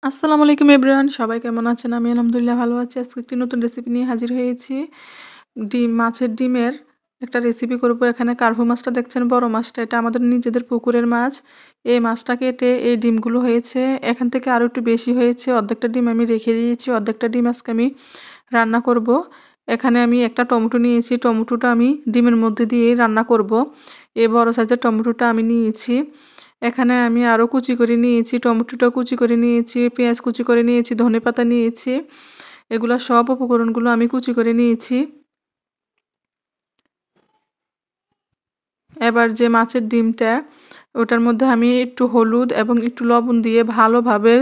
আসসালামু আলাইকুম এভরিওয়ান, সবাই কেমন আছেন? আমি আলহামদুলিল্লাহ ভালো আছি। আজকে একটি নতুন রেসিপি নিয়ে হাজির হয়েছি। মাছের ডিমের একটা রেসিপি করব। এখানে কার্ভু মাছটা দেখছেন, বড় মাছটা, এটা আমাদের নিজেদের পুকুরের মাছ। এই মাছটা কেটে এই ডিমগুলো হয়েছে। এখান থেকে আরও একটু বেশি হয়েছে। অর্ধেকটা ডিম আমি রেখে দিয়েছি, অর্ধেকটা ডিম আজকে আমি রান্না করব। এখানে আমি একটা টমেটো নিয়েছি, টমেটোটা আমি ডিমের মধ্যে দিয়ে রান্না করব। এই বড় সাইজের টমেটোটা আমি নিয়েছি। এখানে আমি আরও কুচি করে নিয়েছি, টমেটোটা কুচি করে নিয়েছি, পেঁয়াজ কুচি করে নিয়েছি, ধনেপাতা নিয়েছি। এগুলা সব উপকরণগুলো আমি কুচি করে নিয়েছি। এবার যে মাছের ডিমটা, ওটার মধ্যে আমি একটু হলুদ এবং একটু লবণ দিয়ে ভালোভাবে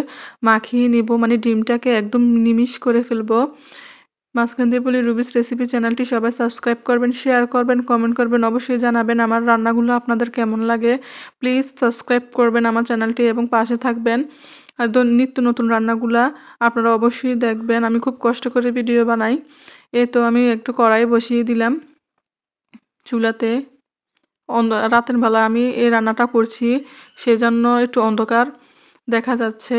মাখিয়ে নিব, মানে ডিমটাকে একদম নিমিষ করে ফেলবো। মাঝখান দিয়ে বলি, রুবিস রেসিপি চ্যানেলটি সবাই সাবস্ক্রাইব করবেন, শেয়ার করবেন, কমেন্ট করবেন, অবশ্যই জানাবেন আমার রান্নাগুলো আপনাদের কেমন লাগে। প্লিজ সাবস্ক্রাইব করবেন আমার চ্যানেলটি এবং পাশে থাকবেন। আর নিত্য নতুন রান্নাগুলা আপনারা অবশ্যই দেখবেন। আমি খুব কষ্ট করে ভিডিও বানাই। এই তো আমি একটু কড়াই বসিয়ে দিলাম চুলাতে। রাতের বেলা আমি এই রান্নাটা করছি, সেজন্য একটু অন্ধকার দেখা যাচ্ছে।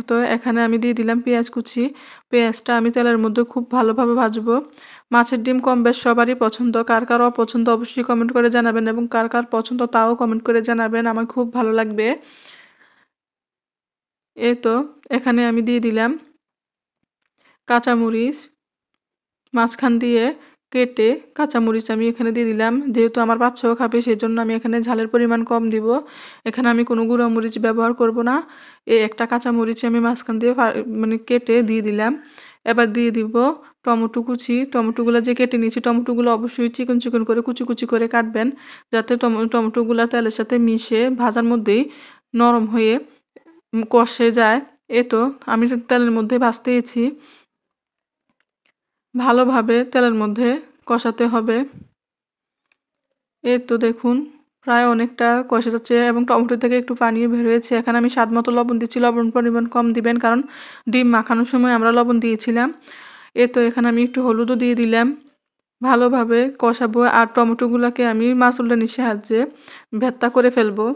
তো এখানে আমি দিয়ে দিলাম পেঁয়াজ কুচি। পেঁয়াজটা আমি তেলের মধ্যে খুব ভালোভাবে ভাজবো। মাছের ডিম কম বেশ সবারই পছন্দ, কার কার অপছন্দ অবশ্যই কমেন্ট করে জানাবেন, এবং কার কার পছন্দ তাও কমেন্ট করে জানাবেন, আমার খুব ভালো লাগবে। এই তো এখানে আমি দিয়ে দিলাম কাঁচামরিচ, মাঝখান দিয়ে কেটে কাঁচামরিচ আমি এখানে দিয়ে দিলাম। যেহেতু আমার বাচ্চাও খাবে, সেই জন্য আমি এখানে ঝালের পরিমাণ কম দিব। এখানে আমি কোনো গুঁড়ো মরিচ ব্যবহার করব না। এই একটা কাঁচামরিচ আমি মাঝখান দিয়ে মানে কেটে দিয়ে দিলাম। এবার দিয়ে দিব টমেটো কুচি। টমেটোগুলো যে কেটে নিয়েছি, টমেটোগুলো অবশ্যই চিকন চিকন করে কুচি কুচি করে কাটবেন, যাতে টমেটোগুলো তেলের সাথে মিশে ভাজার মধ্যেই নরম হয়ে কষে যায়। এই তো আমি তেলের মধ্যে ভাজতেছি, ভালোভাবে তেলের মধ্যে কষাতে হবে। এই তো দেখুন প্রায় অনেকটা কষে যাচ্ছে এবং টমেটো থেকে একটু পানিও বের হয়েছে। এখানে আমি স্বাদ মতো লবণ দিচ্ছি, লবণ পরিমাণ কম দিবেন, কারণ ডিম মাখানোর সময় আমরা লবণ দিয়েছিলাম। এই তো এখানে আমি একটু হলুদও দিয়ে দিলাম। ভালোভাবে কষাবো, আর টমেটোগুলোকে আমি মাছুলদানির সাহায্যে ভেত্তা করে ফেলবো।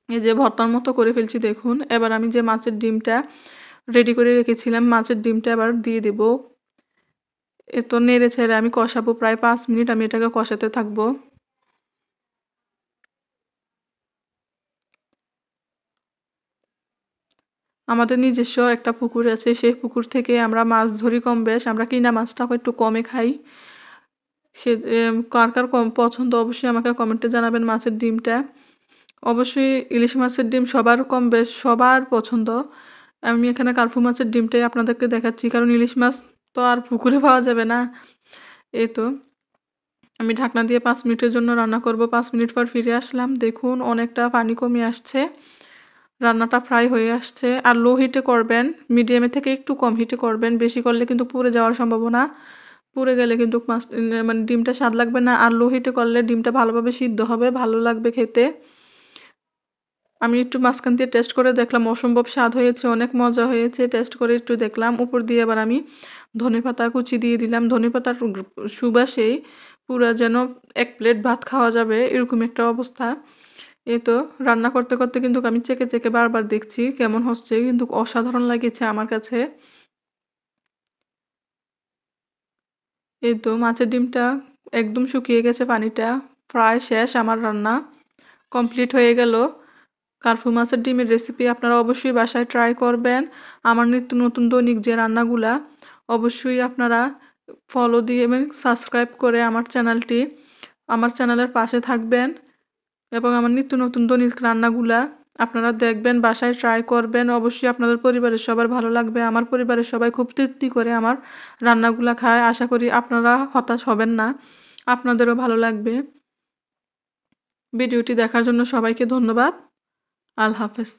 এই যে ভর্তার মতো করে ফেলছি দেখুন। এবার আমি যে মাছের ডিমটা রেডি করে রেখেছিলাম, মাছের ডিমটা এবার দিয়ে দেবো। এ তো নেড়ে ছেড়ে আমি কষাবো, প্রায় 5 মিনিট আমি এটাকে কষাতে থাকবো। আমাদের নিজস্ব একটা পুকুর আছে, সেই পুকুর থেকে আমরা মাছ ধরি কম বেশ। আমরা কিনা মাছটা একটু কমে খাই। সে কার কার কম পছন্দ অবশ্যই আমাকে কমেন্টে জানাবেন। মাছের ডিমটা অবশ্যই, ইলিশ মাছের ডিম সবার কম বেশ সবার পছন্দ। আমি এখানে কার্পু মাছের ডিমটাই আপনাদেরকে দেখাচ্ছি, কারণ ইলিশ মাছ তো আর পুকুরে পাওয়া যাবে না। এই তো আমি ঢাকনা দিয়ে 5 মিনিটের জন্য রান্না করব। 5 মিনিট পর ফিরে আসলাম, দেখুন অনেকটা পানি কমে আসছে, রান্নাটা ফ্রাই হয়ে আসছে। আর লো হিটে করবেন, মিডিয়ামে থেকে একটু কম হিটে করবেন, বেশি করলে কিন্তু পুড়ে যাওয়ার সম্ভাবনা। পুড়ে গেলে কিন্তু মাছ মানে ডিমটা স্বাদ লাগবে না। আর লো হিটে করলে ডিমটা ভালোভাবে সিদ্ধ হবে, ভালো লাগবে খেতে। আমি একটু মাঝখান দিয়ে টেস্ট করে দেখলাম, অসম্ভব স্বাদ হয়েছে, অনেক মজা হয়েছে। টেস্ট করে একটু দেখলাম, উপর দিয়ে এবার আমি ধনেপাতা কুচি দিয়ে দিলাম। ধনেপাতার সুবাসেই পুরা যেন 1 প্লেট ভাত খাওয়া যাবে, এরকম একটা অবস্থা। এই তো রান্না করতে করতে কিন্তু আমি চেকে চেকে বারবার দেখছি কেমন হচ্ছে, কিন্তু অসাধারণ লাগেছে আমার কাছে। এই তো মাছের ডিমটা একদম শুকিয়ে গেছে পানিটা, প্রায় শেষ আমার রান্না, কমপ্লিট হয়ে গেল। কার্পু মাছের ডিমের রেসিপি আপনারা অবশ্যই বাসায় ট্রাই করবেন। আমার নিত্য নতুন দৈনিক যে রান্নাগুলা, অবশ্যই আপনারা ফলো দিয়ে এবং সাবস্ক্রাইব করে আমার চ্যানেলের পাশে থাকবেন, এবং আমার নিত্য নতুন দৈনিক রান্নাগুলা আপনারা দেখবেন, বাসায় ট্রাই করবেন। অবশ্যই আপনাদের পরিবারের সবার ভালো লাগবে। আমার পরিবারের সবাই খুব তৃপ্তি করে আমার রান্নাগুলা খায়। আশা করি আপনারা হতাশ হবেন না, আপনাদেরও ভালো লাগবে। ভিডিওটি দেখার জন্য সবাইকে ধন্যবাদ। আল্লাহ হাফেজ।